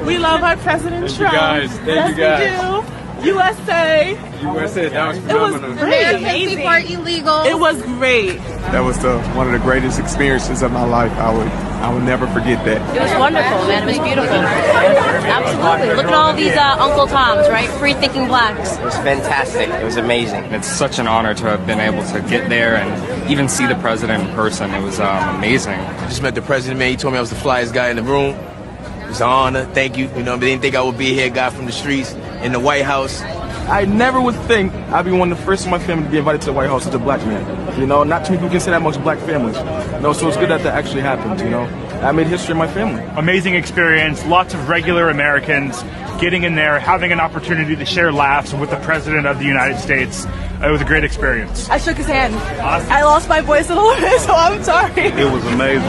We love our President Trump. Thank you guys. We do. USA. USA, that was It was phenomenal. great. American people are illegal. It was great. That was one of the greatest experiences of my life. I would never forget that. It was wonderful, man. It was beautiful. Absolutely. Look at all these Uncle Toms, right? Free-thinking blacks. It was fantastic. It was amazing. It's such an honor to have been able to get there and even see the president in person. It was amazing. I just met the president, man. He told me I was the flyest guy in the room. It was an honor. Thank you. You know, they didn't think I would be here, guy from the streets, in the White House. I never would think I'd be one of the first in my family to be invited to the White House as a black man. You know, not too many people can say that amongst black families. You know, so it's good that that actually happened, you know. I made history in my family. Amazing experience, lots of regular Americans getting in there, having an opportunity to share laughs with the President of the United States. It was a great experience. I shook his hand. Awesome. I lost my voice a little bit, so I'm sorry. It was amazing.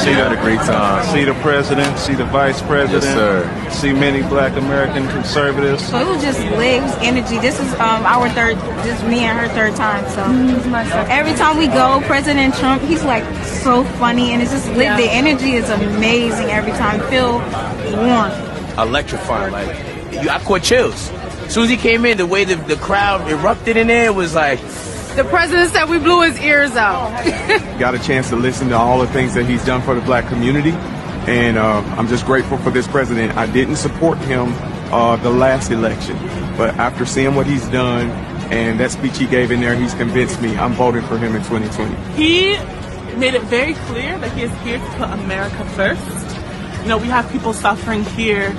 She had a great time. See the president, see the vice president, Yes, sir. see many black American conservatives. So it was just lit. It was energy. This is our third, just me and her third time. So every time we go, President Trump, he's like so funny and it's just lit. The energy is amazing every time. Feel warm. Electrifying. Like, I caught chills. As soon as he came in, the way the crowd erupted in there was like... The president said we blew his ears out. Got a chance to listen to all the things that he's done for the black community, and I'm just grateful for this president. I didn't support him the last election, but after seeing what he's done and that speech he gave in there, he's convinced me. I'm voting for him in 2020. He made it very clear that he is here to put America first. You know, we have people suffering here,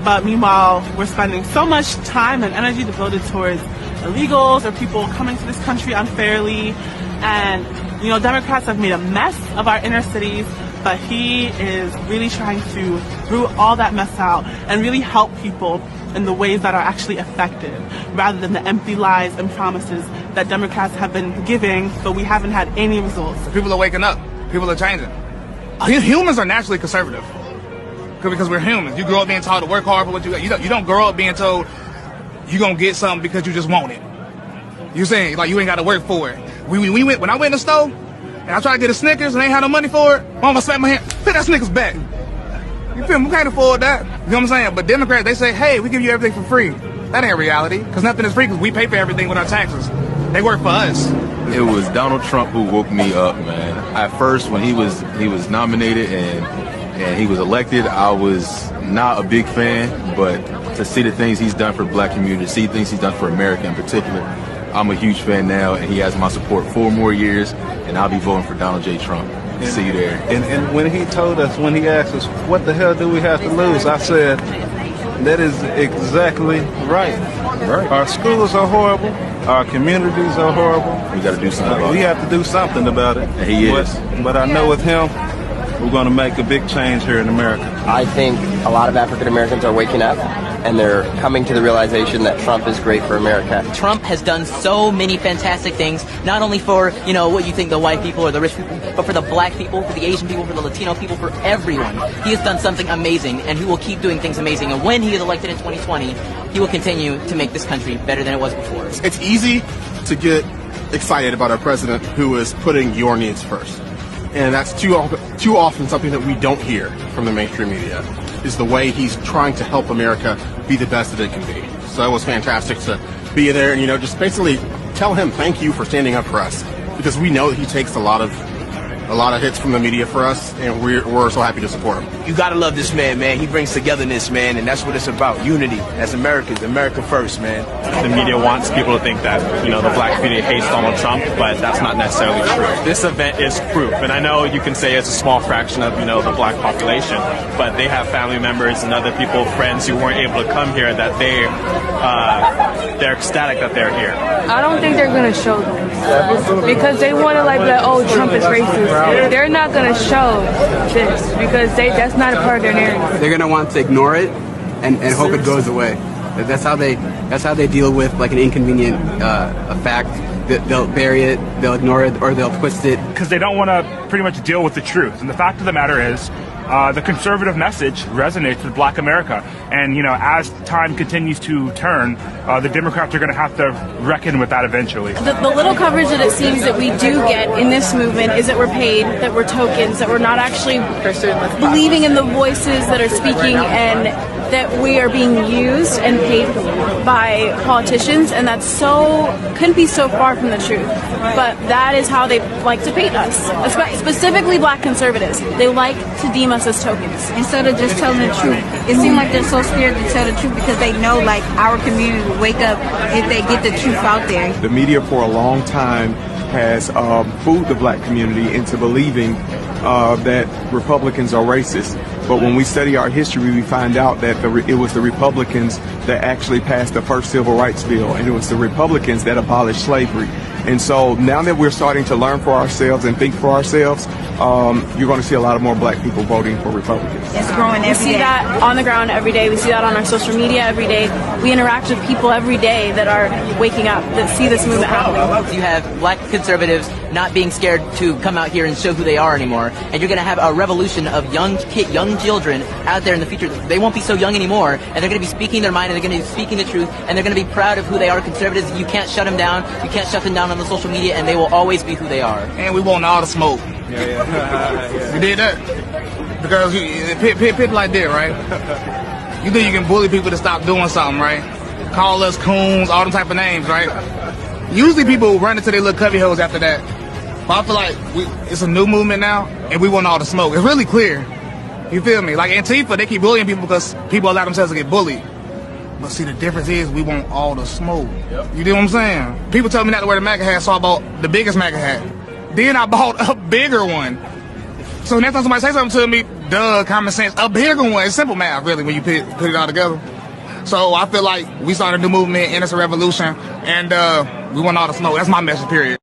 but meanwhile, we're spending so much time and energy devoted towards illegals or people coming to this country unfairly. And, you know, Democrats have made a mess of our inner cities, but he is really trying to root all that mess out and really help people in the ways that are actually effective, rather than the empty lies and promises that Democrats have been giving, but we haven't had any results. People are waking up. People are changing. Humans are naturally conservative. Because we're humans. You grow up being told to work hard for what you got. You don't grow up being told you're going to get something because you just want it. You're saying, like, you ain't got to work for it. When I went in the store and I tried to get a Snickers and I ain't had no money for it, Mama smacked my hand, put that Snickers back. You feel me? We can't afford that. You know what I'm saying? But Democrats, they say, hey, we give you everything for free. That ain't reality, because nothing is free because we pay for everything with our taxes. They work for us. It was Donald Trump who woke me up, man. At first, when he was nominated and he was elected, I was not a big fan, but to see the things he's done for the black community, see things he's done for America in particular, I'm a huge fan now, and he has my support 4 more years, and I'll be voting for Donald J. Trump. See you there. And when he told us, when he asked us, what the hell do we have to lose? I said, that is exactly right. Our schools are horrible. Our communities are horrible. We got to do something about it. We have to do something about it. And he is. But I know with him, we're going to make a big change here in America. I think a lot of African Americans are waking up and they're coming to the realization that Trump is great for America. Trump has done so many fantastic things, not only for, you know, what you think the white people or the rich people, but for the black people, for the Asian people, for the Latino people, for everyone. He has done something amazing, and he will keep doing things amazing. And when he is elected in 2020, he will continue to make this country better than it was before. It's easy to get excited about our president who is putting your needs first. And that's too often something that we don't hear from the mainstream media, is the way he's trying to help America be the best that it can be. So it was fantastic to be there and, you know, just basically tell him thank you for standing up for us, because we know that he takes a lot of hits from the media for us, and we're so happy to support him. You gotta love this man. He brings togetherness, man, and that's what it's about. Unity as Americans, America first, man. The media wants people to think that, you know, the black community hates Donald Trump, but that's not necessarily true. This event is proof, and I know you can say it's a small fraction of, you know, the black population, but they have family members and other people, friends who weren't able to come here, that they're ecstatic that they're here. I don't think they're gonna show this because they want to like, oh, Trump is racist. They're not going to show this because that's not a part of their narrative. They're going to want to ignore it and hope it goes away. That's how they deal with like an inconvenient a fact. They'll bury it, they'll ignore it, or they'll twist it. Because they don't want to pretty much deal with the truth. And the fact of the matter is, the conservative message resonates with Black America. And, as time continues to turn, the Democrats are going to have to reckon with that eventually. The little coverage that it seems that we do get in this movement is that we're paid, that we're tokens, that we're not actually believing in the voices that are speaking, and that we are being used and paid by politicians, and that's couldn't be so far from the truth. But that is how they like to paint us, specifically Black conservatives. They like to deem us as tokens. Instead of just telling the truth. It seems like they're so scared to tell the truth because they know, like, our community will wake up if they get the truth out there. The media for a long time has fooled the Black community into believing that Republicans are racist. But when we study our history, we find out that it was the Republicans that actually passed the first Civil Rights Bill, and it was the Republicans that abolished slavery. And so now that we're starting to learn for ourselves and think for ourselves, you're going to see a lot of more Black people voting for Republicans. It's growing every day. We see that on the ground every day. We see that on our social media every day. We interact with people every day that are waking up, that see this movement happening. You have Black conservatives not being scared to come out here and show who they are anymore, and you're going to have a revolution of young children out there in the future. They won't be so young anymore, and they're going to be speaking their mind, and they're going to be speaking the truth, and they're going to be proud of who they are. Conservatives, you can't shut them down. You can't shut them down on the social media, and they will always be who they are. And we want all the smoke. You did that? Because people like that, right? You think you can bully people to stop doing something, right? Call us coons, all them type of names, right? Usually people run into their little cubby holes after that. But I feel like it's a new movement now, and we want all the smoke. It's really clear. You feel me? Like Antifa, they keep bullying people because people allow themselves to get bullied. But see, the difference is we want all the smoke. You know what I'm saying? People tell me not to wear the MAGA hat, so I bought the biggest MAGA hat. Then I bought a bigger one. So next time somebody say something to me, duh, common sense, a bigger one. It's simple math, really, when you put it all together. So I feel like we started a new movement, and it's a revolution, and we want all the smoke. That's my message, period.